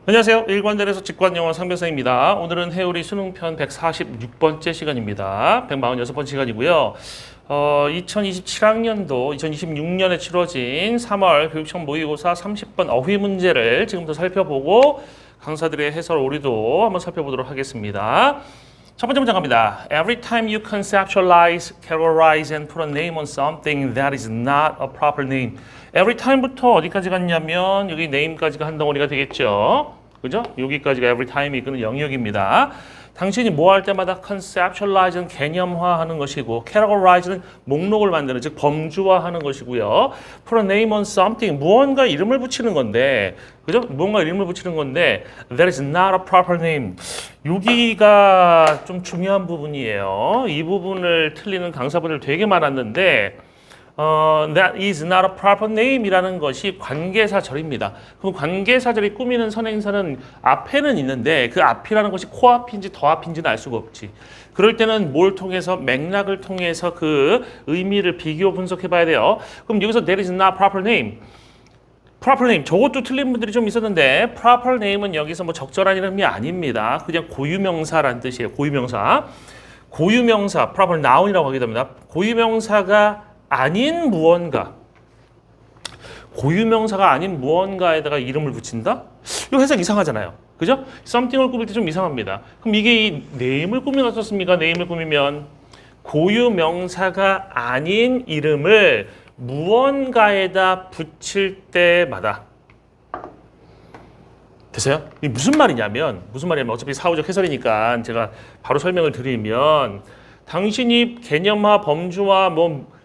안녕하세요. 일관del에서 직관영어 상변사입니다. 오늘은 해오리 수능편 146번째 시간입니다. 146번 시간이고요. 2027학년도 2026년에 치러진 3월 교육청 모의고사 30번 어휘 문제를 지금부터 살펴보고 강사들의 해설 오류도 한번 살펴보도록 하겠습니다. 첫 번째 문장 갑니다. Every time you conceptualize, categorize, and put a name on something that is not a proper name. Every time부터 어디까지 갔냐면 여기 name까지가 한 덩어리가 되겠죠. 그죠? 여기까지가 every time이 이끄는 영역입니다. 당신이 뭐 할 때마다 conceptualize는 개념화하는 것이고 categorize는 목록을 만드는 즉 범주화하는 것이고요. put a name on something 무언가 이름을 붙이는 건데 그죠? 무언가 이름을 붙이는 건데 that is not a proper name. 여기가 좀 중요한 부분이에요. 이 부분을 틀리는 강사분들 되게 많았는데 that is not a proper name이라는 것이 관계사절입니다. 그럼 관계사절이 꾸미는 선행사는 앞에는 있는데 그 앞이라는 것이 코앞인지 더앞인지는 알 수가 없지. 그럴 때는 뭘 통해서 맥락을 통해서 그 의미를 비교 분석해 봐야 돼요. 그럼 여기서 that is not proper name. proper name 저것도 틀린 분들이 좀 있었는데 proper name은 여기서 뭐 적절한 이름이 아닙니다. 그냥 고유명사라는 뜻이에요. 고유명사. 고유명사 proper noun이라고 하게 됩니다. 고유명사가 아닌 무언가, 고유명사가 아닌 무언가에다가 이름을 붙인다? 이거 해석 이상하잖아요. 그죠? something을 꾸밀 때 좀 이상합니다. 그럼 이게 이 name을 꾸미면 어떻습니까? name을 꾸미면 고유명사가 아닌 이름을 무언가에다 붙일 때마다 됐어요? 이게 무슨 말이냐면 어차피 사후적 해설이니까 제가 바로 설명을 드리면 당신이 개념화, 범주화,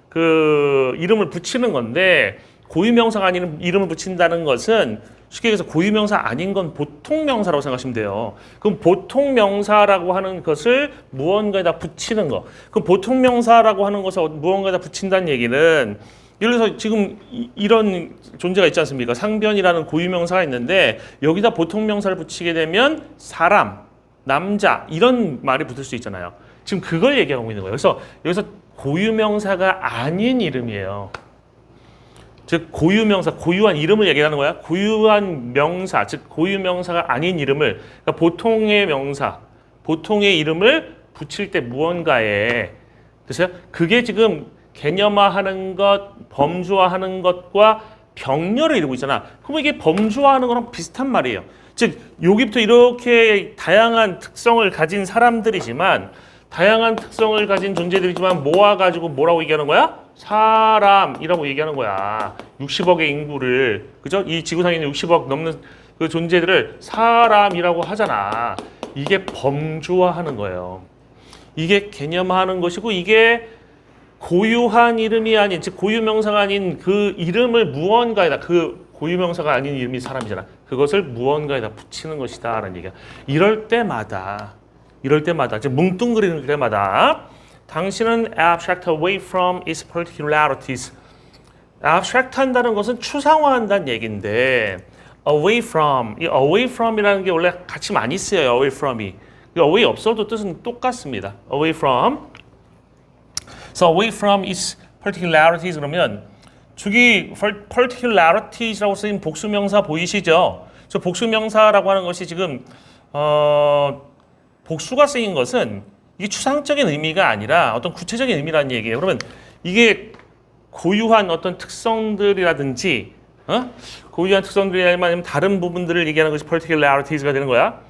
그 이름을 붙이는 건데 고유명사가 아닌 이름을 붙인다는 것은 쉽게 얘기해서 고유명사 아닌 건 보통명사라고 생각하시면 돼요. 그럼 보통명사라고 하는 것을 무언가에다 붙이는 거. 그 보통명사라고 하는 것을 무언가에다 붙인다는 얘기는 예를 들어서 지금 이런 존재가 있지 않습니까? 상변이라는 고유명사가 있는데 여기다 보통명사를 붙이게 되면 사람, 남자 이런 말이 붙을 수 있잖아요. 지금 그걸 얘기하고 있는 거예요. 그래서 여기서 고유명사가 아닌 이름이에요. 즉 고유명사, 고유한 이름을 얘기하는 거야. 고유한 명사, 즉 고유명사가 아닌 이름을 그러니까 보통의 명사, 보통의 이름을 붙일 때 무언가에 됐어요? 그게 지금 개념화하는 것, 범주화하는 것과 병렬을 이루고 있잖아. 그럼 이게 범주화하는 거랑 비슷한 말이에요. 즉 여기부터 이렇게 다양한 특성을 가진 사람들이지만 다양한 특성을 가진 존재들이지만 모아가지고 뭐라고 얘기하는 거야? 사람이라고 얘기하는 거야. 60억의 인구를, 그죠? 이 지구상에 있는 60억 넘는 그 존재들을 사람이라고 하잖아. 이게 범주화하는 거예요. 이게 개념화하는 것이고 이게 고유한 이름이 아닌, 즉 고유명사가 아닌 그 이름을 무언가에다, 그 고유명사가 아닌 이름이 사람이잖아. 그것을 무언가에다 붙이는 것이다 라는 얘기야. 이럴 때마다 즉 뭉뚱그리는 때마다 당신은 abstract away from its particularities. abstract 한다는 것은 추상화한다는 얘기인데 away from, 이 away from이라는 게 원래 같이 많이 쓰여요. away from이. away 없어도 뜻은 똑같습니다. away from. So away from its particularities 그러면 저기 particularities라고 쓰인 복수명사 보이시죠? 저 복수명사라고 하는 것이 지금 복수가 쓰인 것은 이게 추상적인 의미가 아니라 어떤 구체적인 의미라는 얘기예요. 그러면 이게 고유한 어떤 특성들이라든지 고유한 특성들이라면 다른 부분들을 얘기하는 것이 particularities가 되는 거야.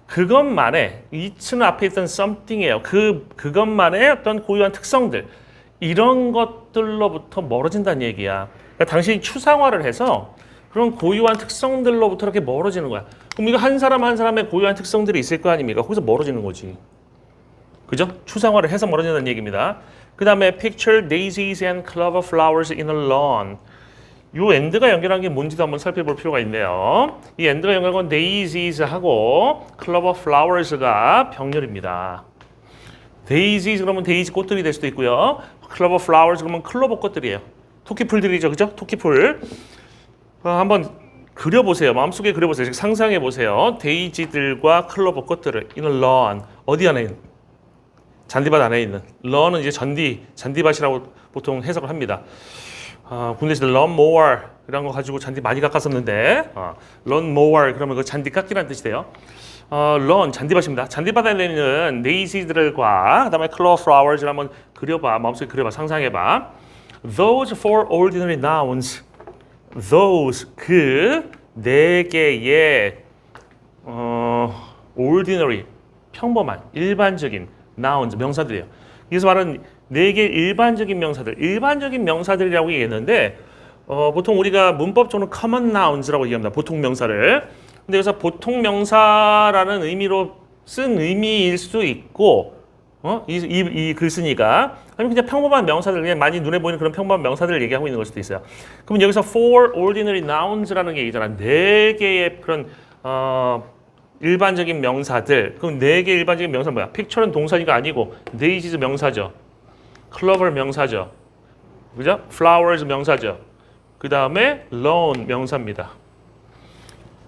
그것만의 it는 앞에 있던 something이에요. 그것만의 어떤 고유한 특성들 이런 것들로부터 멀어진다는 얘기야. 그러니까 당신이 추상화를 해서 그런 고유한 특성들로부터 이렇게 멀어지는 거야. 그럼 이거 한 사람 한 사람의 고유한 특성들이 있을 거 아닙니까? 거기서 멀어지는 거지. 그죠? 추상화를 해서 멀어진다는 얘기입니다. 그 다음에 picture daisies and clover flowers in a lawn. 이 end가 연결한 게 뭔지도 한번 살펴볼 필요가 있네요. 이 end가 연결한 건 daisies하고 clover flowers가 병렬입니다. daisies 그러면 데이지 꽃들이 될 수도 있고요. clover flowers 그러면 클로버 꽃들이에요. 토끼풀들이죠. 그죠? 토끼풀. 한번 그려보세요. 마음속에 그려보세요. 상상해보세요. 데이지들과 클로버 꽃들을 in a lawn. 어디 안에 있는? 잔디밭 안에 있는. lawn은 이제 잔디밭이라고 보통 해석을 합니다. 군대에서 lawnmower 이런 거 가지고 잔디 많이 깎았었는데 lawnmower 그러면 그 잔디 깎기라는 뜻이 돼요. lawn 잔디밭입니다. 잔디밭에 있는 데이지들과 그다음에 clawflowers를 한번 그려봐. 마음속에 그려봐. 상상해봐. Those four ordinary nouns. Those 그 네 개의 ordinary 평범한 일반적인 nouns 명사들이에요. 그래서 말하는 네 개 일반적인 명사들, 일반적인 명사들이라고 얘기했는데 보통 우리가 문법적으로 common nouns라고 얘기합니다. 보통 명사를. 근데 여기서 보통 명사라는 의미로 쓴 의미일 수도 있고, 이 글쓰니까 아니면 그냥 평범한 명사들, 그냥 많이 눈에 보이는 그런 평범한 명사들을 얘기하고 있는 걸 수도 있어요. 그럼 여기서 four ordinary nouns라는 게 얘기잖아. 네 개의 그런 일반적인 명사들. 그럼 네 개 일반적인 명사 뭐야? picture는 동사니까 아니고 daisies 명사죠. clover 명사죠. 그죠? flowers 명사죠. 그 다음에 lawn 명사입니다.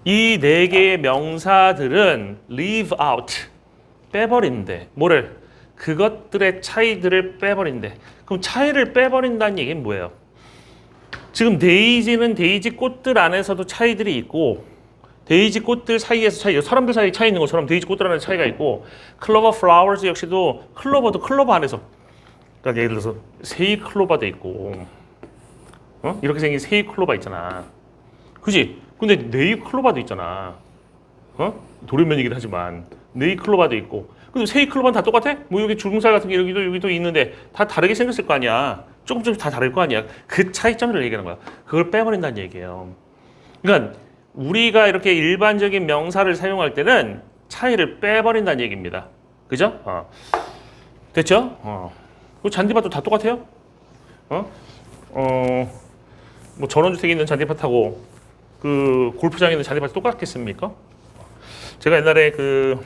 이 네 개의 명사들은 leave out 빼버린대. 뭐를? 그것들의 차이들을 빼버린대. 그럼 차이를 빼버린다는 얘기는 뭐예요? 지금 데이지는 데이지 꽃들 안에서도 차이들이 있고 데이지 꽃들 사이에서 차이, 사람들 사이에 차이 있는 것처럼 데이지 꽃들 안에 차이가 있고 클로버 플라워즈 역시도 클로버도 클로버 안에서 그러니까 예를 들어서 세이 클로버도 있고 이렇게 생긴 세이 클로버 있잖아. 그지? 근데 네이 클로버도 있잖아. 도련면이긴 하지만 네이 클로버도 있고 근데 세이 클로버는 다 똑같아? 뭐 여기 주름살 같은 게 여기도 있는데 다 다르게 생겼을 거 아니야. 조금씩 다 다를 거 아니야. 그 차이점을 얘기하는 거야. 그걸 빼버린다는 얘기예요. 그러니까 우리가 이렇게 일반적인 명사를 사용할 때는 차이를 빼버린다는 얘기입니다. 그죠? 됐죠? 그 잔디밭도 다 똑같아요? 뭐 전원주택에 있는 잔디밭하고 그 골프장에 있는 잔디밭이 똑같겠습니까? 제가 옛날에 그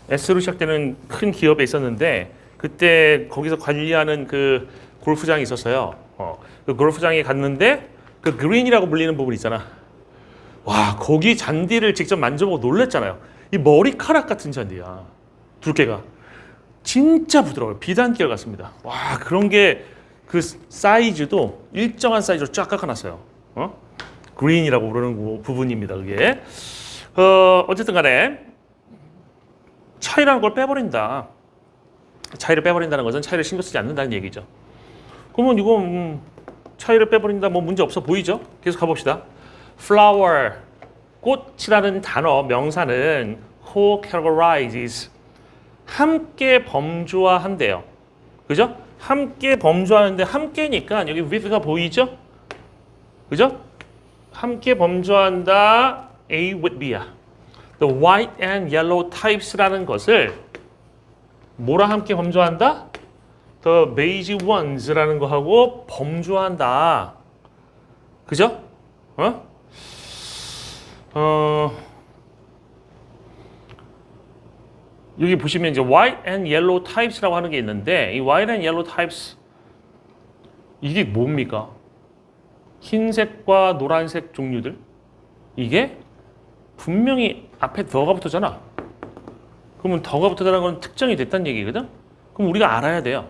S로 시작되는 큰 기업에 있었는데 그때 거기서 관리하는 그 골프장이 있었어요. 그 골프장에 갔는데 그 그린이라고 불리는 부분 있잖아. 와, 거기 잔디를 직접 만져보고 놀랬잖아요. 이 머리카락 같은 잔디야. 두께가 진짜 부드러워요. 비단결 같습니다. 와, 그런 게 그 사이즈도 일정한 사이즈로 쫙 깎아놨어요. 그린이라고 부르는 부분입니다. 그게 어쨌든 간에 차이라는 걸 빼버린다. 차이를 빼버린다는 것은 차이를 신경 쓰지 않는다는 얘기죠. 그러면 이거 차이를 빼버린다 뭐 문제 없어 보이죠? 계속 가봅시다. flower, 꽃이라는 단어, 명사는 co-categorizes, 함께 범주화한대요. 그죠? 함께 범주화하는데 함께니까 여기 with가 보이죠? 그죠? 함께 범주화한다, A with B야. The white and yellow types라는 것을 뭐랑 함께 범주화한다? The beige ones라는 거하고 범주화한다. 그죠? 여기 보시면 이제 white and yellow types라고 하는 게 있는데 이 white and yellow types 이게 뭡니까? 흰색과 노란색 종류들 이게 분명히 앞에 더가 붙었잖아. 그러면 더가 붙었다는 건 특정이 됐다는 얘기거든? 그럼 우리가 알아야 돼요.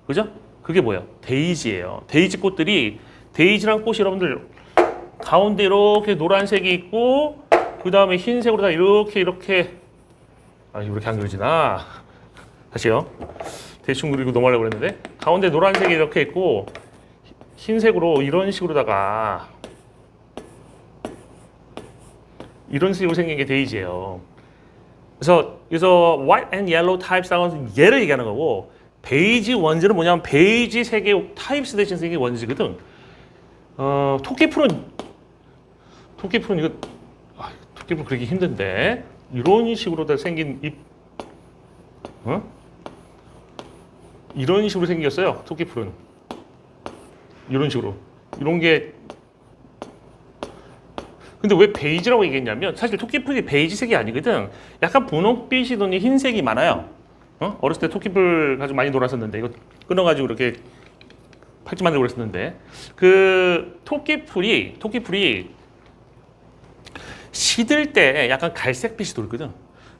그죠? 그게 뭐예요? 데이지예요. 데이지 꽃들이 데이지란 꽃이 여러분들 가운데 이렇게 노란색이 있고 그 다음에 흰색으로 다 이렇게 이렇게 안 그려지나? 다시요. 대충 그리고 넘어가려고 그랬는데 가운데 노란색이 이렇게 있고 흰색으로 이런 식으로다가 이런 식으로 생긴 게 데이지예요. 그래서 white and yellow types라는 얘를 얘기하는 거고 베이지 원즈는 뭐냐면 베이지 세 개 타입스 대신 생긴 원즈거든. 토끼풀은 이거 토끼풀 그리기 힘든데 이런 식으로 다 생긴 잎, 이런 식으로 생겼어요. 토끼풀은 이런 식으로 이런 게 근데 왜 베이지라고 얘기했냐면 사실 토끼풀이 베이지색이 아니거든. 약간 분홍빛이더니 흰색이 많아요. 어렸을 때 토끼풀 가지고 많이 놀았었는데 이거 끊어가지고 이렇게 팔찌 만들고 그랬었는데 그 토끼풀이 시들 때 약간 갈색빛이 돌거든.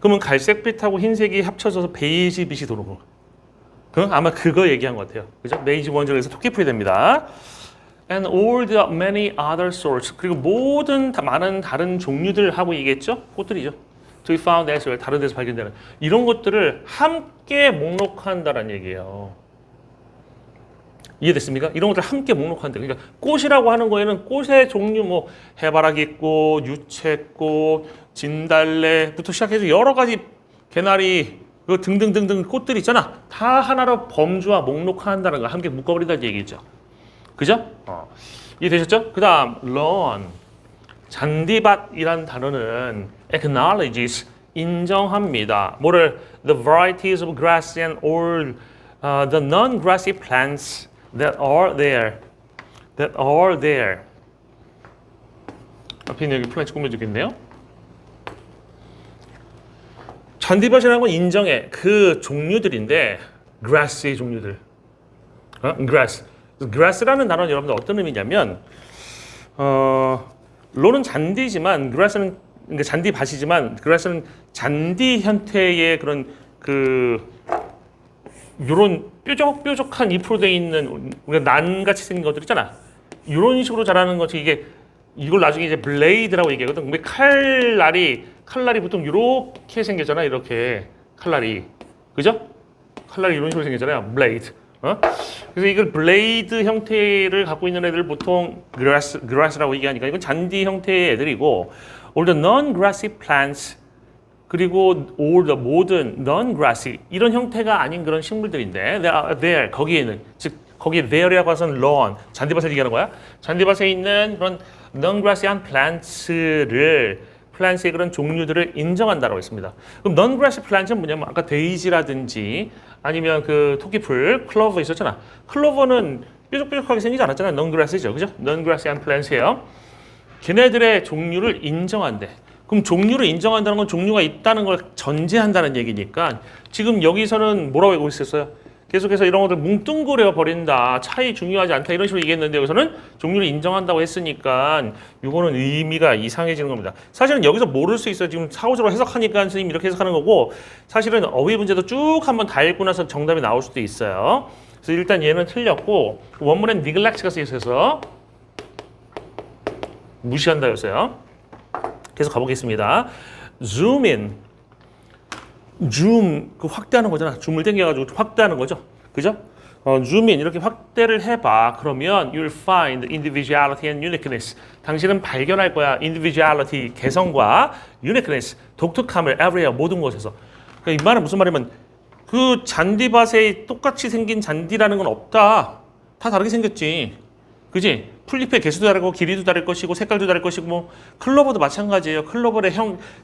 그러면 갈색빛하고 흰색이 합쳐져서 베이지빛이 도는 거. 아마 그거 얘기한 것 같아요. 그죠? 베이지 원적에서 토끼풀이 됩니다. and all the many other sorts. 그리고 모든 많은 다른 종류들 하고 얘기했죠? 꽃들이죠. To be found elsewhere. 다른 데서 발견되는 이런 것들을 함께 목록한다는 얘기예요. 이해됐습니까? 이런 것들 함께 목록한다. 그러니까 꽃이라고 하는 거에는 꽃의 종류 뭐 해바라기꽃, 유채꽃, 진달래부터 시작해서 여러 가지 개나리 그 등등등등 꽃들 있잖아. 다 하나로 범주와 목록한다는 거 함께 묶어버린다는 얘기죠. 그죠? 이해되셨죠? 그 다음 lawn 잔디밭이란 단어는 acknowledges 인정합니다. 뭐를 the varieties of grass and all the non-grassy plants that are there. 앞에 있는 여기 플랜츠 꾸며주겠네요. 잔디밭이라는 건 인정해. 그 종류들인데 grass의 종류들. grass라는 단어는 여러분들 어떤 의미냐면 론은 잔디지만 grass는 그러니까 잔디밭이지만 grass는 잔디 형태의 그런 요런 뾰족뾰족한 잎으로 되어 있는 우리가 난같이 생긴 것들 있잖아. 이런 식으로 자라는 것이 이걸 나중에 이제 블레이드라고 얘기하거든. 근데 칼날이 보통 이렇게 생겼잖아. 이렇게 칼날이 그죠? 칼날이 이런 식으로 생겼잖아요. 블레이드. 그래서 이걸 블레이드 형태를 갖고 있는 애들 보통 grass라고 얘기하니까 이건 잔디 형태의 애들이고 all the non-grassy plants 그리고 all the 모든 non-grassy 이런 형태가 아닌 그런 식물들인데 there 거기에는 즉 거기에 there이라고 해서는 lawn 잔디밭을 얘기하는 거야. 잔디밭에 있는 그런 non-grassy한 플란트의 그런 종류들을 인정한다라고 했습니다. 그럼 non-grassy plant는 뭐냐면 아까 데이지라든지 아니면 그 토끼풀, 클로버 있었잖아. 클로버는 뾰족뾰족하게 생기지 않았잖아. non-grass이죠, 그죠? non-grassy한 plant이에요. 걔네들의 종류를 인정한대. 그럼 종류를 인정한다는 건 종류가 있다는 걸 전제한다는 얘기니까 지금 여기서는 뭐라고 하고 있었어요? 계속해서 이런 것들 뭉뚱그려 버린다. 차이 중요하지 않다. 이런 식으로 얘기했는데 여기서는 종류를 인정한다고 했으니까 이거는 의미가 이상해지는 겁니다. 사실은 여기서 모를 수 있어요. 지금 사고적으로 해석하니까 선생님 이렇게 해석하는 거고 사실은 어휘 문제도 쭉 한번 다 읽고 나서 정답이 나올 수도 있어요. 그래서 일단 얘는 틀렸고 원문엔 neglect가 쓰여서 무시한다였어요. 계속 가보겠습니다. zoom in. 줌, 확대하는 거잖아. 줌을 당겨가지고 확대하는 거죠. 그죠? zoom in, 이렇게 확대를 해봐. 그러면 you'll find individuality and uniqueness. 당신은 발견할 거야. individuality, 개성과 uniqueness, 독특함을 everywhere, 모든 곳에서. 그러니까 이 말은 무슨 말이냐면 그 잔디밭에 똑같이 생긴 잔디라는 건 없다. 다 다르게 생겼지. 그지? 풀잎의 개수도 다르고 길이도 다를 것이고 색깔도 다를 것이고 뭐 클로버도 마찬가지예요. 클로버의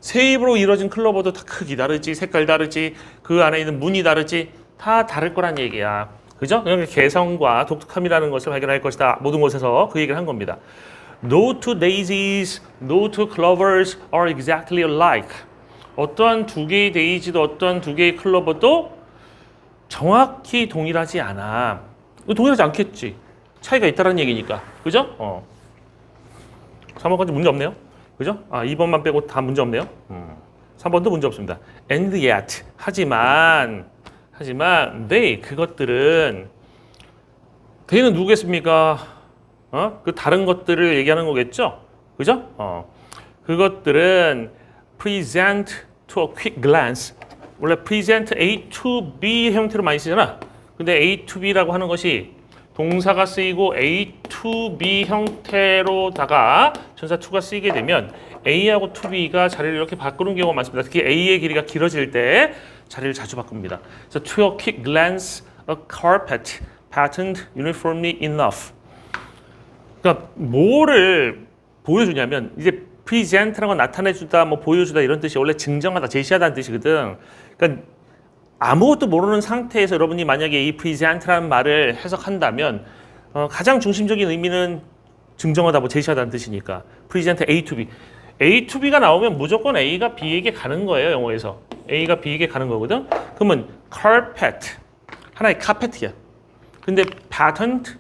세 잎으로 이루어진 클로버도 다 크기 다르지 색깔 다르지 그 안에 있는 무늬 다르지 다 다를 거란 얘기야. 그죠? 그러니까 개성과 독특함이라는 것을 발견할 것이다. 모든 곳에서 그 얘기를 한 겁니다. No two daisies, no two clovers are exactly alike. 어떠한 두 개의 데이지도 어떠한 두 개의 클로버도 정확히 동일하지 않아. 동일하지 않겠지. 차이가 있다는 얘기니까. 그죠? 3번까지 문제 없네요. 그죠? 2번만 빼고 다 문제 없네요. 3번도 문제 없습니다. And yet. 하지만 그것들은 they는 누구겠습니까? 그 다른 것들을 얘기하는 거겠죠? 그죠? 그것들은 present to a quick glance. 원래 present A to B 형태로 많이 쓰잖아. 근데 A to B라고 하는 것이 동사가 쓰이고 A to B 형태로다가 전사 to가 쓰이게 되면 A하고 to B가 자리를 이렇게 바꾸는 경우가 많습니다. 특히 A의 길이가 길어질 때 자리를 자주 바꿉니다. 그래서 to a quick glance, a carpet patterned uniformly enough. 그러니까 뭐를 보여주냐면 이제 present라는 건 나타내주다, 뭐 보여주다 이런 뜻이 원래 증정하다, 제시하다는 뜻이거든. 그러니까 아무것도 모르는 상태에서 여러분이 만약에 이 present라는 말을 해석한다면 가장 중심적인 의미는 증정하다, 뭐 제시하다는 뜻이니까 present A to B. A to B가 나오면 무조건 A가 B에게 가는 거예요. 영어에서. A가 B에게 가는 거거든. 그러면 carpet, 하나의 카페트야. 근데 patterned,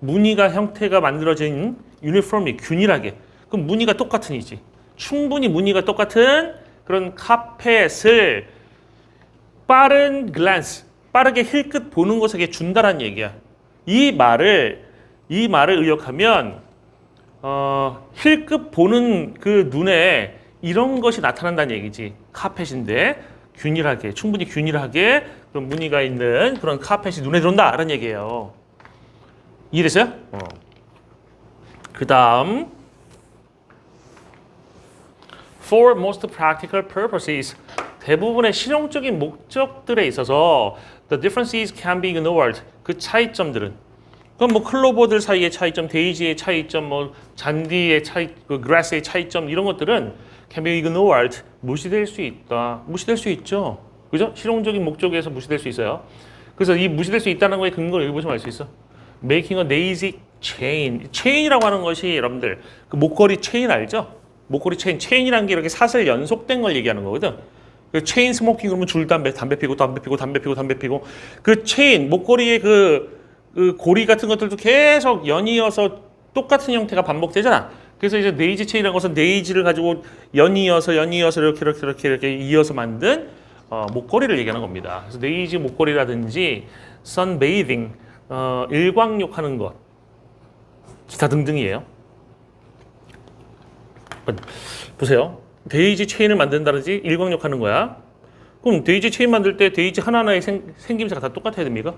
무늬가 형태가 만들어진 uniformly, 균일하게. 그럼 무늬가 똑같은 이지. 충분히 무늬가 똑같은 그런 카펫을 빠른 글랜스, 빠르게 힐끗 보는 것에게 준다라는 얘기야. 이 말을 이 말을 의역하면 힐끗 보는 그 눈에 이런 것이 나타난다는 얘기지. 카펫인데 균일하게, 충분히 균일하게 그런 무늬가 있는 그런 카펫이 눈에 들어온다라는 얘기예요. 이해됐어요? 그 다음 For most practical purposes 대부분의 실용적인 목적들에 있어서 the differences can be ignored 그 차이점들은 그럼 뭐 클로버들 사이의 차이점, 데이지의 차이점, 뭐 잔디의 차이, 그 그라스의 차이점 이런 것들은 can be ignored 무시될 수 있다. 무시될 수 있죠. 그죠? 실용적인 목적에서 무시될 수 있어요. 그래서 이 무시될 수 있다는 거에 근거를 읽어보시면 알 수 있어. Making a daisy chain. 체인이라고 하는 것이 여러분들 그 목걸이 체인 알죠? 목걸이 체인. 체인이라는 게 이렇게 사슬 연속된 걸 얘기하는 거거든. 그 체인 스모킹 그러면 줄담배, 담배 피고 담배 피고 담배 피고 담배 피고 그 체인 목걸이의 그 고리 같은 것들도 계속 연이어서 똑같은 형태가 반복되잖아. 그래서 이제 네이지 체인이라는 것은 네이지를 가지고 연이어서 이렇게 이어서 만든 목걸이를 얘기하는 겁니다. 그래서 네이지 목걸이라든지 sunbathing 일광욕하는 것 기타 등등이에요. 보세요. 데이지 체인을 만든다든지 일광욕하는 거야. 그럼 데이지 체인 만들 때 데이지 하나하나의 생김새가 다 똑같아야 됩니까?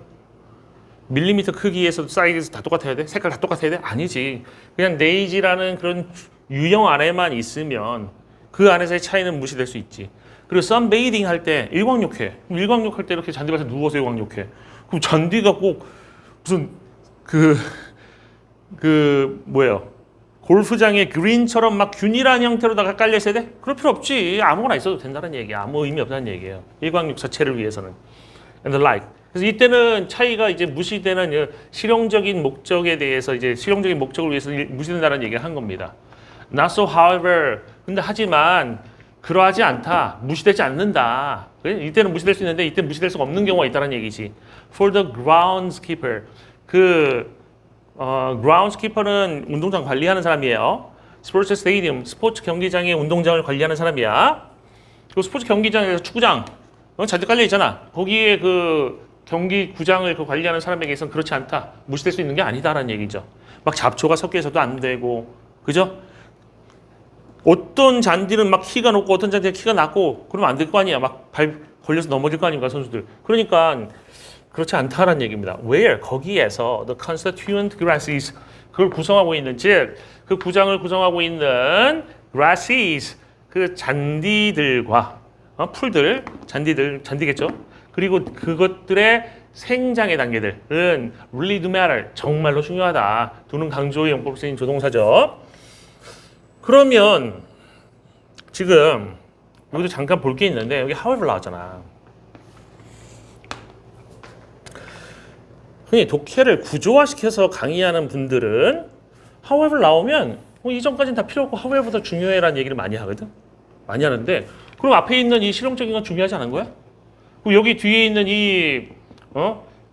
밀리미터 크기에서 사이즈에서 다 똑같아야 돼? 색깔 다 똑같아야 돼? 아니지. 그냥 데이지라는 그런 유형 안에만 있으면 그 안에서의 차이는 무시될 수 있지. 그리고 선베이딩 할 때 일광욕해. 일광욕할 때 이렇게 잔디밭에 누워서 일광욕해. 그럼 잔디가 꼭 무슨 뭐예요? 골프장의 그린처럼 막 균일한 형태로다가 깔려 있어야 돼? 그럴 필요 없지. 아무거나 있어도 된다는 얘기야. 아무 의미 없다는 얘기예요. 일광욕 자체를 위해서는. And the like. 그래서 이때는 차이가 이제 무시되는 실용적인 목적에 대해서 이제 실용적인 목적을 위해서 무시된다는 얘기를 한 겁니다. Not so, however. 근데 하지만 그러하지 않다. 무시되지 않는다. 이때는 무시될 수 있는데 이때 무시될 수가 없는 경우가 있다는 얘기지. For the groundskeeper. groundskeeper는 운동장 관리하는 사람이에요. 스포츠 스테디움, 스포츠 경기장의 운동장을 관리하는 사람이야. 그 스포츠 경기장에서 축구장 잔디 깔려 있잖아. 거기에 그 경기 구장을 관리하는 사람에게서는 그렇지 않다. 무시될 수 있는 게 아니다라는 얘기죠. 막 잡초가 섞여 있어도 안 되고, 그죠? 어떤 잔디는 막 키가 높고 어떤 잔디는 키가 낮고 그러면 안 될 거 아니야. 막 발 걸려서 넘어질 거 아닙니까 선수들. 그러니까 그렇지 않다라는 얘기입니다. Where 거기에서 the constituent grasses 그걸 구성하고 있는 즉 그 구장을 구성하고 있는 grasses 그 잔디들과 풀들 잔디겠죠. 그리고 그것들의 생장의 단계들은 really do matter 정말로 중요하다. 두는 강조의 용법으로 쓰인 조동사죠. 그러면 지금 여기도 잠깐 볼 게 있는데 여기 however 나왔잖아. 흔히 독해를 구조화시켜서 강의하는 분들은 however 나오면 이전까지는 다 필요 없고 however보다 중요해라는 얘기를 많이 하거든. 많이 하는데 그럼 앞에 있는 이 실용적인 건 중요하지 않은 거야? 그럼 여기 뒤에 있는 이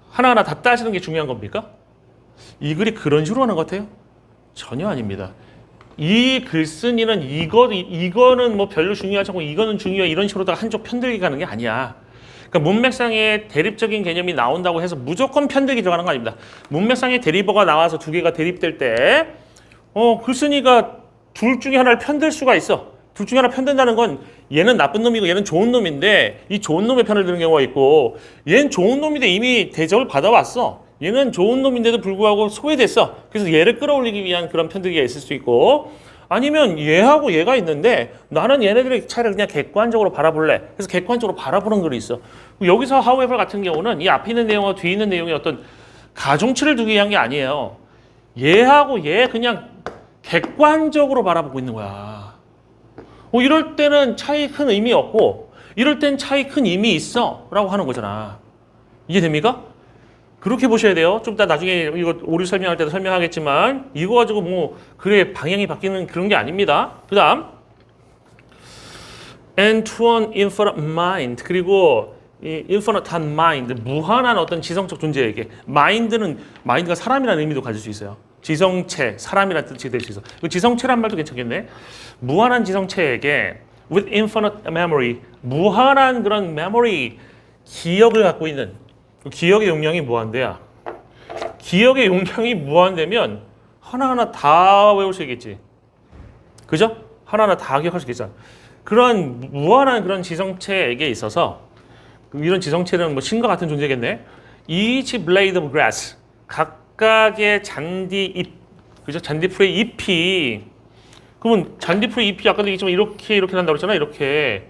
하나하나 다 따지는 게 중요한 겁니까? 이 글이 그런 식으로 하는 것 같아요? 전혀 아닙니다. 이 글쓴이는 이거는 뭐 별로 중요하지 않고 이거는 중요해 이런 식으로다가 한쪽 편들기 가는 게 아니야. 그러니까 문맥상에 대립적인 개념이 나온다고 해서 무조건 편들기 들어가는 거 아닙니다. 문맥상에 대리버가 나와서 두 개가 대립될 때 글쓴이가 둘 중에 하나를 편들 수가 있어. 둘 중에 하나 편든다는 건 얘는 나쁜 놈이고 얘는 좋은 놈인데 이 좋은 놈의 편을 드는 경우가 있고 얘는 좋은 놈인데 이미 대접을 받아왔어. 얘는 좋은 놈인데도 불구하고 소외됐어. 그래서 얘를 끌어올리기 위한 그런 편들기가 있을 수 있고 아니면 얘하고 얘가 있는데 나는 얘네들의 차이를 그냥 객관적으로 바라볼래. 그래서 객관적으로 바라보는 글이 있어. 여기서 however 같은 경우는 이 앞에 있는 내용과 뒤에 있는 내용이 어떤 가중치를 두기 위한 게 아니에요. 얘하고 얘 그냥 객관적으로 바라보고 있는 거야. 이럴 때는 차이 큰 의미 없고 이럴 땐 차이 큰 의미 있어 라고 하는 거잖아. 이해됩니까? 그렇게 보셔야 돼요. 좀 이따 나중에 이거 오류 설명할 때도 설명하겠지만 이거 가지고 뭐 글의 방향이 바뀌는 그런 게 아닙니다. 그 다음 and to an infinite mind 그리고 이 infinite한 mind 무한한 어떤 지성적 존재에게 마인드가 사람이라는 의미도 가질 수 있어요. 지성체, 사람이라는 뜻이 될 수 있어. 지성체란 말도 괜찮겠네. 무한한 지성체에게 with infinite memory 무한한 그런 memory 기억을 갖고 있는 그 기억의 용량이 무한대야. 기억의 용량이 무한되면 하나하나 다 외울 수 있겠지. 그죠? 하나하나 다 기억할 수 있겠잖아. 그런 무한한 그런 지성체에게 있어서 이런 지성체는 뭐 신과 같은 존재겠네. Each blade of grass, 각각의 잔디 잎, 그죠? 잔디풀의 잎이, 그러면 잔디풀의 잎이 아까도 얘기했지만 이렇게 난다고 그랬잖아. 이렇게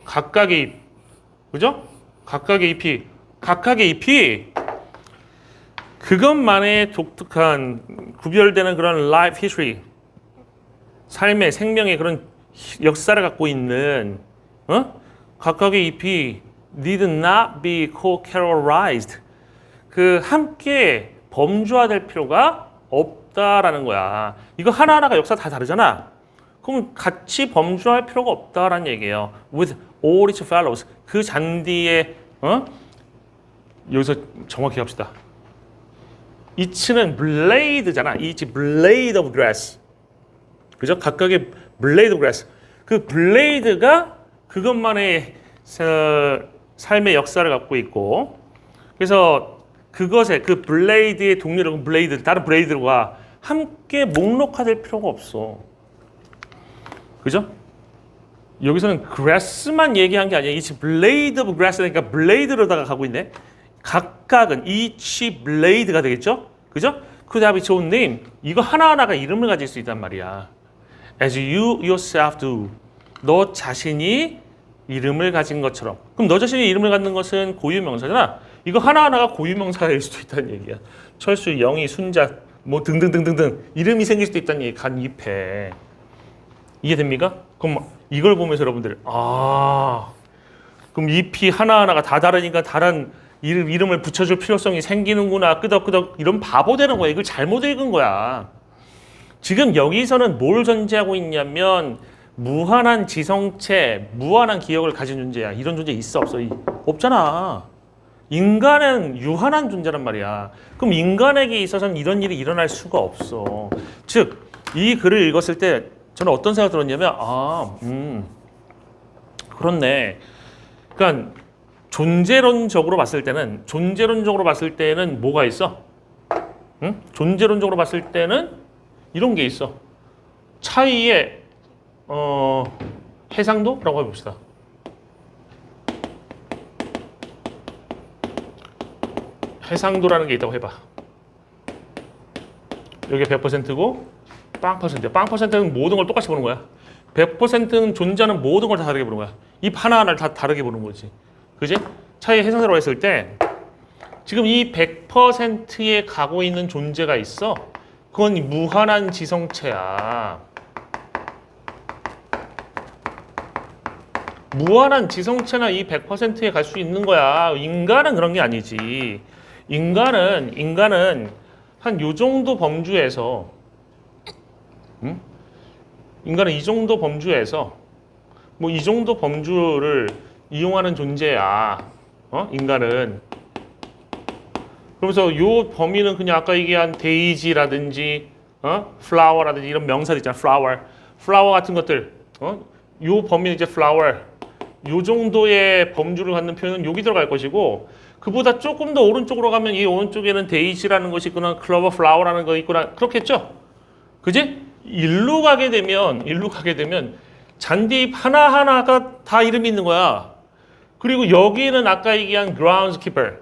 각각의 잎, 그죠? 각각의 잎이 그것만의 독특한 구별되는 그런 life history, 삶의 생명의 그런 역사를 갖고 있는 각각의 잎이 need not be co-characterized, 그 함께 범주화될 필요가 없다라는 거야. 이거 하나하나가 역사 다 다르잖아. 그럼 같이 범주화할 필요가 없다라는 얘기예요. With all its fellows, 그 잔디에 여기서 정확히 합시다. Each는 blade잖아. Each blade of grass, 그죠? 각각의 blade of grass. 그 blade가 그것만의 삶의 역사를 갖고 있고, 그래서 그것에 그 블레이드의 동료를 블레이드, 다른 블레이드와 함께 목록화될 필요가 없어. 그죠? 여기서는 grass만 얘기한 게 아니야. each blade of grass니까 블레이드로다가 가고 있네. 각각은 each blade가 되겠죠? 그죠? Could have its own name. 이거 하나하나가 이름을 가질 수 있단 말이야. As you yourself do. 너 자신이 이름을 가진 것처럼. 그럼 너 자신이 이름을 갖는 것은 고유명사잖아. 이거 하나하나가 고유명사일 수도 있다는 얘기야. 철수, 영희, 순자, 뭐 등등등등등 이름이 생길 수도 있다는 얘기. 간 잎에. 이해됩니까? 그럼 이걸 보면서 여러분들 그럼 잎이 하나하나가 다 다르니까 다른 이름을 붙여줄 필요성이 생기는구나. 끄덕끄덕 이런 바보 되는 거야. 이걸 잘못 읽은 거야. 지금 여기서는 뭘 전제하고 있냐면 무한한 지성체, 무한한 기억을 가진 존재야. 이런 존재 있어 없어? 없잖아. 인간은 유한한 존재란 말이야. 그럼 인간에게 있어서는 이런 일이 일어날 수가 없어. 즉, 이 글을 읽었을 때 저는 어떤 생각 들었냐면 그렇네. 그러니까 존재론적으로 봤을 때는 뭐가 있어? 응? 존재론적으로 봤을 때는 이런 게 있어. 차이의 해상도라고 해봅시다. 해상도라는 게 있다고 해봐. 여기 100%고 빵 퍼센트. 빵 퍼센트는 모든 걸 똑같이 보는 거야. 100%는 존재하는 모든 걸 다 다르게 보는 거야. 이 하나하나를 다 다르게 보는 거지. 그지? 차이의 해상도라고 했을 때 지금 이 100%에 가고 있는 존재가 있어. 그건 무한한 지성체야. 무한한 지성체나 이 100%에 갈 수 있는 거야. 인간은 그런 게 아니지. 인간은 한 요 정도 범주에서 인간은 이 정도 범주에서 뭐 이 정도 범주를 이용하는 존재야. 인간은. 그러면서 요 범위는 그냥 아까 얘기한 데이지라든지 플라워라든지 이런 명사들 있잖아. 플라워 같은 것들. 요 범위는 이제 플라워. 요 정도의 범주를 갖는 표현은 여기 들어갈 것이고, 그보다 조금 더 오른쪽으로 가면 이 오른쪽에는 데이지라는 것이 있구나, 클로버 플라워라는 거 있구나, 그렇겠죠? 그지? 일로 가게 되면 잔디잎 하나하나가 다 이름이 있는 거야. 그리고 여기는 아까 얘기한 groundskeeper,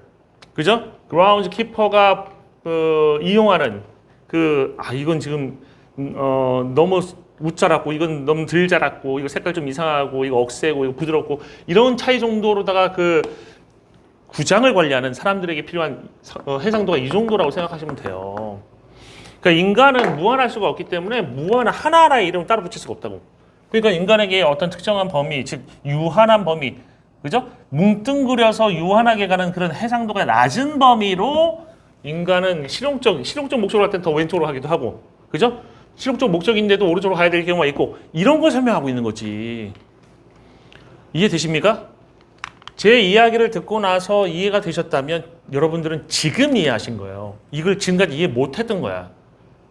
그죠? groundskeeper가 이용하는 이건 지금 너무 못 자랐고, 이건 너무 덜 자랐고, 이거 색깔 좀 이상하고, 이거 억세고, 이거 부드럽고, 이런 차이 정도로다가 그 구장을 관리하는 사람들에게 필요한 해상도가 이 정도라고 생각하시면 돼요. 그러니까 인간은 무한할 수가 없기 때문에 무한한 하나하나의 이름을 따로 붙일 수가 없다고. 그러니까 인간에게 어떤 특정한 범위, 즉 유한한 범위, 그죠? 뭉뚱그려서 유한하게 가는 그런 해상도가 낮은 범위로 인간은 실용적 목적으로 할 땐 더 왼쪽으로 하기도 하고, 그죠? 실용적 목적인데도 오른쪽으로 가야 될 경우가 있고, 이런 걸 설명하고 있는 거지. 이해되십니까? 제 이야기를 듣고 나서 이해가 되셨다면 여러분들은 지금 이해하신 거예요. 이걸 지금까지 이해 못했던 거야.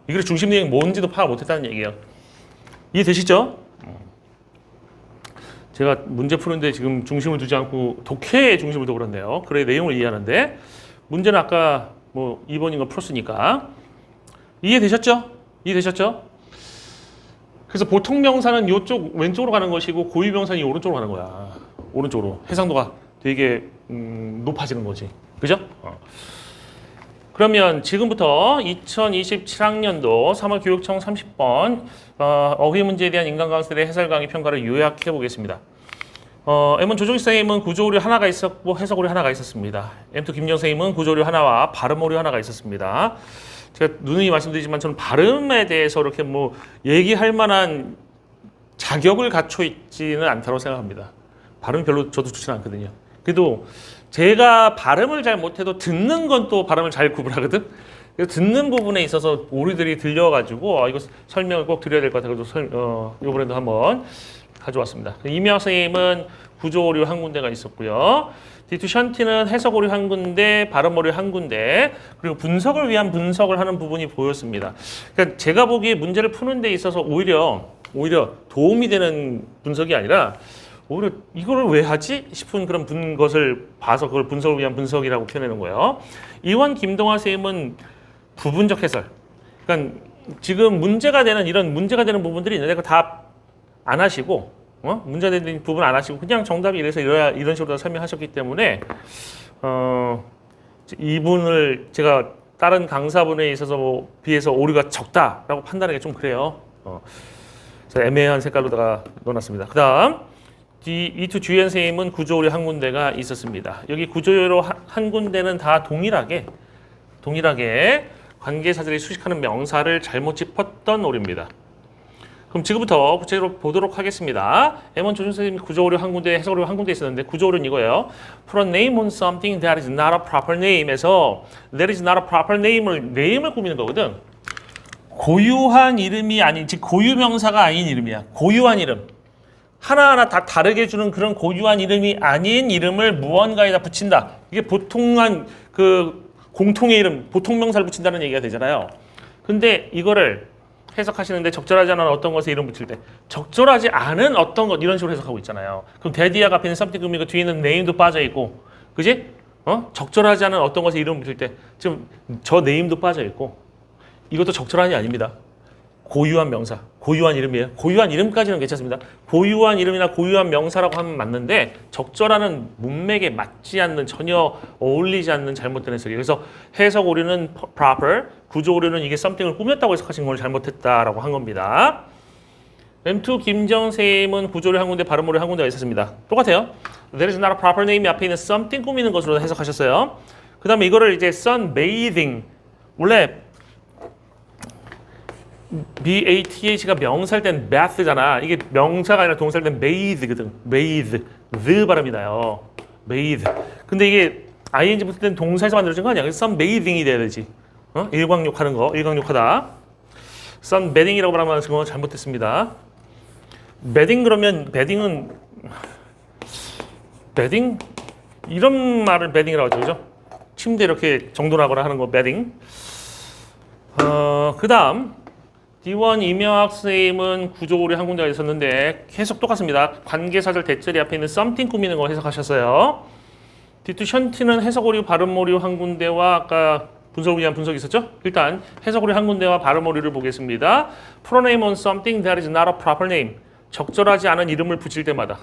이걸 중심 내용이 뭔지도 파악 못했다는 얘기예요. 이해되시죠? 제가 문제 푸는데 지금 중심을 두지 않고 독해에 중심을 두고 그렇네요. 그래 내용을 이해하는데, 문제는 아까 뭐 2번인 거 풀었으니까. 이해되셨죠? 이해되셨죠? 그래서 보통 명사는 이쪽 왼쪽으로 가는 것이고 고유 명사는 오른쪽으로 가는 거야. 오른쪽으로. 해상도가 되게 높아지는 거지. 그죠? 그러면 지금부터 2027학년도 3월 교육청 30번 어휘 문제에 대한 인간관습의 해설 강의 평가를 요약해 보겠습니다. M1 조정희 선생님은 구조 오류 하나가 있었고 해석 오류 하나가 있었습니다. M2 김정 선생님은 구조 오류 하나와 발음 오류 하나가 있었습니다. 제가 누누이 말씀드리지만 저는 발음에 대해서 이렇게 뭐 얘기할 만한 자격을 갖춰 있지는 않다고 생각합니다. 발음이 별로 저도 좋지는 않거든요. 그래도 제가 발음을 잘 못해도 듣는 건 또 발음을 잘 구분하거든. 그래서 듣는 부분에 있어서 오류들이 들려가지고 이거 설명을 꼭 드려야 될 것 같아서 이번에도 한번 가져왔습니다. 이명학 선생님은 구조 오류 한 군데가 있었고요. D2 션티는 해석 오류 한 군데, 발음 오류 한 군데, 그리고 분석을 위한 분석을 하는 부분이 보였습니다. 그러니까 제가 보기에 문제를 푸는 데 있어서 오히려 도움이 되는 분석이 아니라 오히려 이거를 왜 하지 싶은 그런 것을 봐서 그걸 분석을 위한 분석이라고 표현하는 거예요. 이원 김동화 선생님은 부분적 해설. 그러니까 지금 문제가 되는 이런 문제가 되는 부분들이 있는데 그거 다 안 하시고 문제 되는 부분 안 하시고 그냥 정답이 이래서 이런 식으로 설명하셨기 때문에 이분을 제가 다른 강사분에 있어서 비해서 오류가 적다라고 판단하기 좀 그래요. 그래서 애매한 색깔로다가 넣어놨습니다. 그 다음 E2 주연 선생님은 구조 오류 한 군데가 있었습니다. 여기 구조 오류 한 군데는 다 동일하게 관계사들이 수식하는 명사를 잘못 짚었던 오류입니다. 그럼 지금부터 구체적으로 보도록 하겠습니다. M1 조준 선생님이 구조 오류 한 군데, 해석 오류 한 군데 있었는데 구조 오류는 이거예요. Put a name on something that is not a proper name에서 that is not a proper name을 꾸미는 거거든. 고유한 이름이 아닌, 즉 고유 명사가 아닌 이름이야. 고유한 이름. 하나하나 다 다르게 주는 그런 고유한 이름이 아닌 이름을 무언가에다 붙인다. 이게 보통한 그 공통의 이름, 보통 명사를 붙인다는 얘기가 되잖아요. 근데 이거를 해석하시는데 적절하지 않은 어떤 것에 이름 붙일 때 적절하지 않은 어떤 것 이런 식으로 해석하고 있잖아요. 그럼 대디약 앞에는 something 의미고 뒤에는 name도 빠져 있고, 그지? 적절하지 않은 어떤 것에 이름 붙일 때 지금 저 name도 빠져 있고 이것도 적절한이 아닙니다. 고유한 명사, 고유한 이름이에요. 고유한 이름까지는 괜찮습니다. 고유한 이름이나 고유한 명사라고 하면 맞는데 적절한 문맥에 맞지 않는, 전혀 어울리지 않는 잘못된 해석이에요. 그래서 해석 오류는 proper, 구조 오류는 이게 something을 꾸몄다고 해석하신 걸 잘못했다라고 한 겁니다. M2 김정 선생님은 구조 오류 한 군데, 발음 오류 한 군데가 있었습니다. 똑같아요. There is not a proper name 앞에 있는 something 꾸미는 것으로 해석하셨어요. 그 다음에 이거를 이제 sunbathing, 원래 BATH가 명사일 땐 bath잖아. 이게 명사가 아니라 동사일 땐 bathe거든. bathe. the 발음이 나요. bathe. 근데 이게 ing 붙을 땐 동사에서 만들어진 거 아니야. 그래서 sunbathing이 돼야 되지. 일광욕하는 거. 일광욕하다. sunbathing이라고 말하면 그거 잘못됐습니다. bathing 그러면 bathing은 bathing? 이런 말을 bathing이라고 하죠. 그죠? 침대 이렇게 정돈하거나 하는 거 bathing. 그 다음 D1 이명학 선생님은 구조 오류 한 군데가 있었는데 해석 똑같습니다. 관계사절 대절이 앞에 있는 something 꾸미는 거 해석하셨어요. D2 션티는 해석 오류, 발음 오류 한 군데와 아까 분석을 위한 분석이 있었죠? 일단 해석 오류 한 군데와 발음 오류를 보겠습니다. Put a name on something that is not a proper name. 적절하지 않은 이름을 붙일 때마다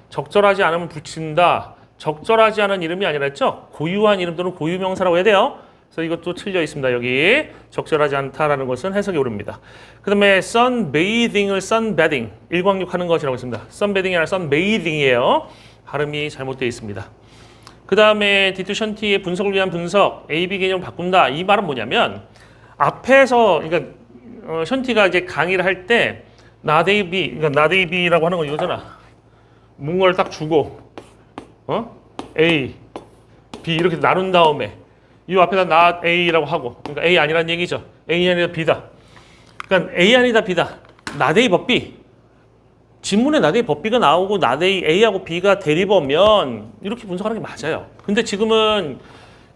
적절하지 않으면 붙인다. 적절하지 않은 이름이 아니라 했죠? 고유한 이름 또는 고유 명사라고 해야 돼요. 그래서 이것도 틀려 있습니다. 여기 적절하지 않다라는 것은 해석이 옳습니다. 그 다음에 sunbathing을 sunbathing, 일광욕하는 것이라고 했습니다. sunbathing이 아니라 sunbathing이에요. 발음이 잘못되어 있습니다. 그 다음에 D2 션티의 분석을 위한 분석, A-B 개념을 바꾼다. 이 말은 뭐냐면 앞에서 그러니까 션티가 이제 강의를 할 때 not A-B, 그러니까 not A-B라고 하는 건 이거잖아. 뭔가를 딱 주고 A, B 이렇게 나눈 다음에 이 앞에다 not A라고 하고, 그러니까 A 아니라는 얘기죠. A 아니다 B다. 그러니까 A 아니다 B다. not A but B. 지문에 not A but B가 나오고 not A, A하고 B가 대립어면 이렇게 분석하는 게 맞아요. 근데 지금은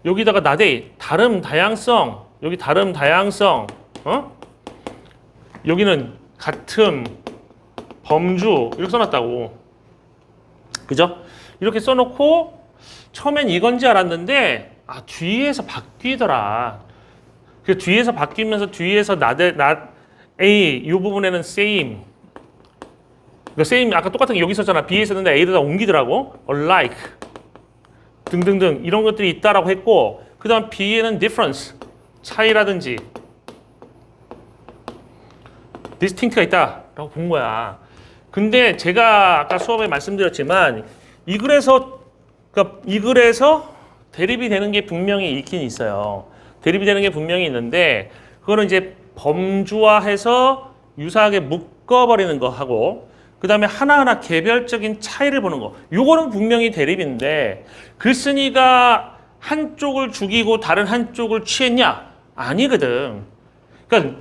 여기다가 not A, 다름 다양성, 여기 다름 다양성, 여기는 같음, 범주 이렇게 써놨다고. 그죠? 이렇게 써놓고 처음엔 이건지 알았는데 뒤에서 바뀌더라. 그 뒤에서 바뀌면서 뒤에서 not A 이 부분에는 same. 그러니까 same 아까 똑같은 게 여기 있었잖아. B에 있었는데 A로 다 옮기더라고. alike 등등등 이런 것들이 있다라고 했고 그다음 B에는 difference 차이라든지 distinct가 있다라고 본 거야. 근데 제가 아까 수업에 말씀드렸지만 이 글에서 그러니까 이 글에서 대립이 되는 게 분명히 있긴 있어요. 대립이 되는 게 분명히 있는데 그거는 이제 범주화해서 유사하게 묶어버리는 거 하고 그 다음에 하나하나 개별적인 차이를 보는 거. 요거는 분명히 대립인데 글쓴이가 한쪽을 죽이고 다른 한쪽을 취했냐? 아니거든. 그러니까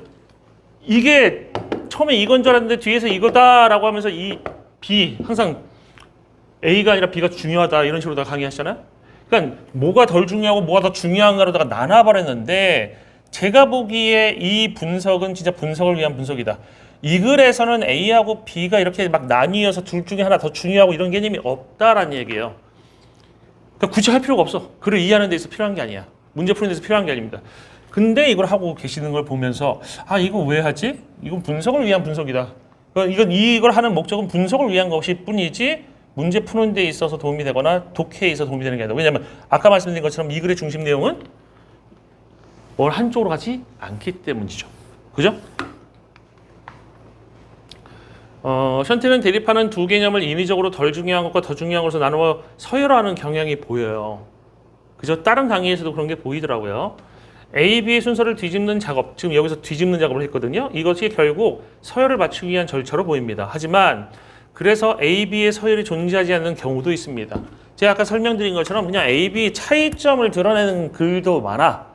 이게 처음에 이건 줄 알았는데 뒤에서 이거다라고 하면서 이 B 항상 A가 아니라 B가 중요하다 이런 식으로 다 강의하시잖아요. 그러니까 뭐가 덜 중요하고 뭐가 더 중요한가로다가 나눠버렸는데 제가 보기에 이 분석은 진짜 분석을 위한 분석이다. 이 글에서는 A하고 B가 이렇게 막 나뉘어서 둘 중에 하나 더 중요하고 이런 개념이 없다라는 얘기예요. 그러니까 굳이 할 필요가 없어. 글을 이해하는 데 있어서 필요한 게 아니야. 문제 푸는 데서 필요한 게 아닙니다. 근데 이걸 하고 계시는 걸 보면서 이거 왜 하지? 이건 분석을 위한 분석이다. 이걸 하는 목적은 분석을 위한 것이 뿐이지 문제 푸는 데 있어서 도움이 되거나 독해에 있어서 도움이 되는 게 아니다. 왜냐하면 아까 말씀드린 것처럼 이 글의 중심 내용은 뭘 한쪽으로 가지 않기 때문이죠. 그죠? 션트는 대립하는 두 개념을 인위적으로 덜 중요한 것과 더 중요한 것으로 나누어 서열화하는 경향이 보여요. 그죠? 다른 강의에서도 그런 게 보이더라고요. A, B의 순서를 뒤집는 작업, 지금 여기서 뒤집는 작업을 했거든요. 이것이 결국 서열을 맞추기 위한 절차로 보입니다. 하지만 그래서 A, B의 서열이 존재하지 않는 경우도 있습니다. 제가 아까 설명드린 것처럼 그냥 A, B 차이점을 드러내는 글도 많아.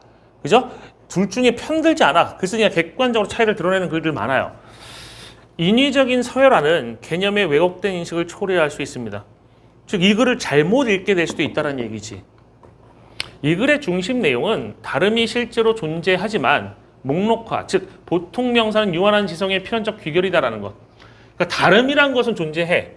그죠? 둘 중에 편들지 않아. 그래서 그냥 객관적으로 차이를 드러내는 글들 많아요. 인위적인 서열화는 개념의 왜곡된 인식을 초래할 수 있습니다. 즉, 이 글을 잘못 읽게 될 수도 있다는 얘기지. 이 글의 중심 내용은 다름이 실제로 존재하지만 목록화, 즉 보통 명사는 유한한 지성의 표현적 귀결이다라는 것. 그러니까 다름이란 것은 존재해.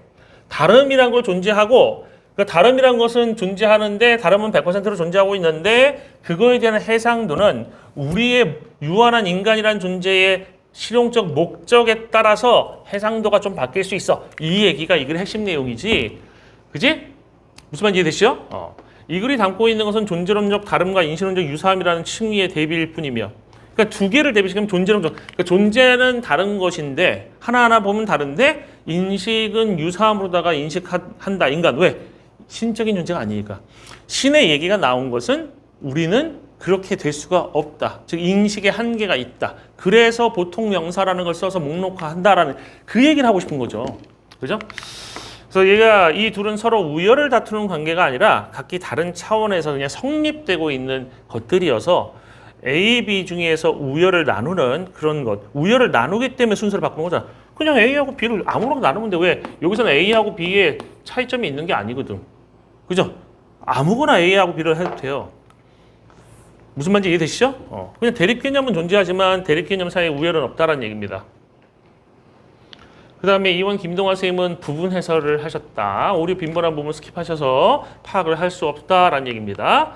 다름이란 걸 존재하고 그러니까 다름이란 것은 존재하는데 다름은 100%로 존재하고 있는데 그거에 대한 해상도는 우리의 유한한 인간이라는 존재의 실용적 목적에 따라서 해상도가 좀 바뀔 수 있어. 이 얘기가 이 글의 핵심 내용이지. 그지? 무슨 말인지 이해되시죠? 이 글이 담고 있는 것은 존재론적 다름과 인신론적 유사함이라는 칭의의 대비일 뿐이며 그러니까 두 개를 대비시키면 존재론적 그러니까 존재는 다른 것인데 하나하나 보면 다른데 인식은 유사함으로다가 인식한다. 인간. 왜? 신적인 존재가 아니니까. 신의 얘기가 나온 것은 우리는 그렇게 될 수가 없다. 즉 인식의 한계가 있다. 그래서 보통 명사라는 걸 써서 목록화한다라는 그 얘기를 하고 싶은 거죠. 그죠? 그래서 이 둘은 서로 우열을 다투는 관계가 아니라 각기 다른 차원에서 그냥 성립되고 있는 것들이어서 A, B 중에서 우열을 나누는 그런 것. 우열을 나누기 때문에 순서를 바꾸는 거잖아. 그냥 A하고 B를 아무거나 나누면 돼. 왜? 여기서는 A하고 B의 차이점이 있는 게 아니거든. 그죠? 아무거나 A하고 B를 해도 돼요. 무슨 말인지 이해되시죠? 그냥 대립 개념은 존재하지만 대립 개념 사이에 우열은 없다라는 얘기입니다. 그 다음에 이원 김동화 선생님은 부분 해설을 하셨다. 오류 빈번한 부분 스킵하셔서 파악을 할 수 없다라는 얘기입니다.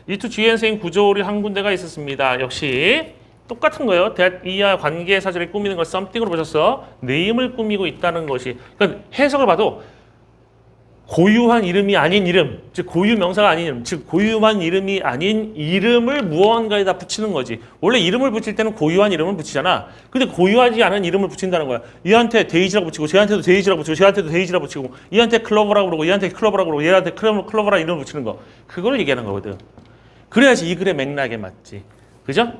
이투 주현 선생님 구조 오류 한 군데가 있었습니다. 역시 똑같은 거예요. 대학 이하 관계 사절을 꾸미는 걸 썸띵으로 보셨어. 네임을 꾸미고 있다는 것이. 그러니까 해석을 봐도 고유한 이름이 아닌 이름, 즉 고유 명사가 아닌 이름, 즉 고유한 이름이 아닌 이름을 무언가에다 붙이는 거지. 원래 이름을 붙일 때는 고유한 이름을 붙이잖아. 근데 고유하지 않은 이름을 붙인다는 거야. 얘한테 데이지라고 붙이고, 쟤한테도 데이지라고 붙이고, 쟤한테도 데이지라고 붙이고, 얘한테 클로버라고 그러고, 얘한테 클로버라고 그러고, 얘한테 클로버라 이름을 붙이는 거. 그걸 얘기하는 거거든. 그래야지 이 글의 맥락에 맞지. 그죠?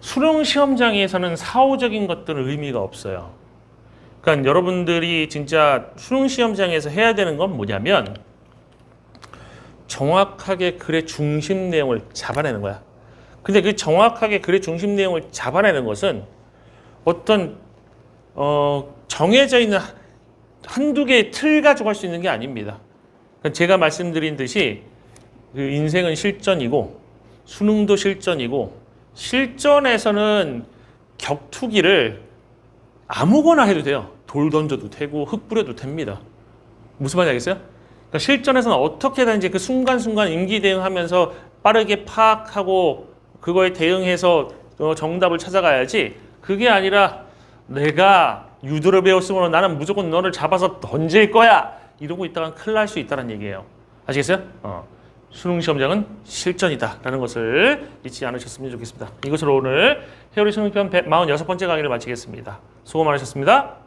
수능 시험장에서는 사후적인 것들은 의미가 없어요. 그러니까 여러분들이 진짜 수능 시험장에서 해야 되는 건 뭐냐면 정확하게 글의 중심 내용을 잡아내는 거야. 근데 그 정확하게 글의 중심 내용을 잡아내는 것은 어떤 정해져 있는 한두 개의 틀 가지고 할 수 있는 게 아닙니다. 그러니까 제가 말씀드린 듯이 그 인생은 실전이고 수능도 실전이고 실전에서는 격투기를 아무거나 해도 돼요. 돌 던져도 되고 흙 뿌려도 됩니다. 무슨 말인지 알겠어요? 그러니까 실전에서는 어떻게든지 그 순간순간 임기 대응하면서 빠르게 파악하고 그거에 대응해서 정답을 찾아가야지. 그게 아니라 내가 유도를 배웠으면 나는 무조건 너를 잡아서 던질 거야. 이러고 있다가 큰일 날 수 있다는 얘기예요. 아시겠어요? 수능 시험장은 실전이다라는 것을 잊지 않으셨으면 좋겠습니다. 이것으로 오늘 회오리 수능편 46번째 강의를 마치겠습니다. 수고 많으셨습니다.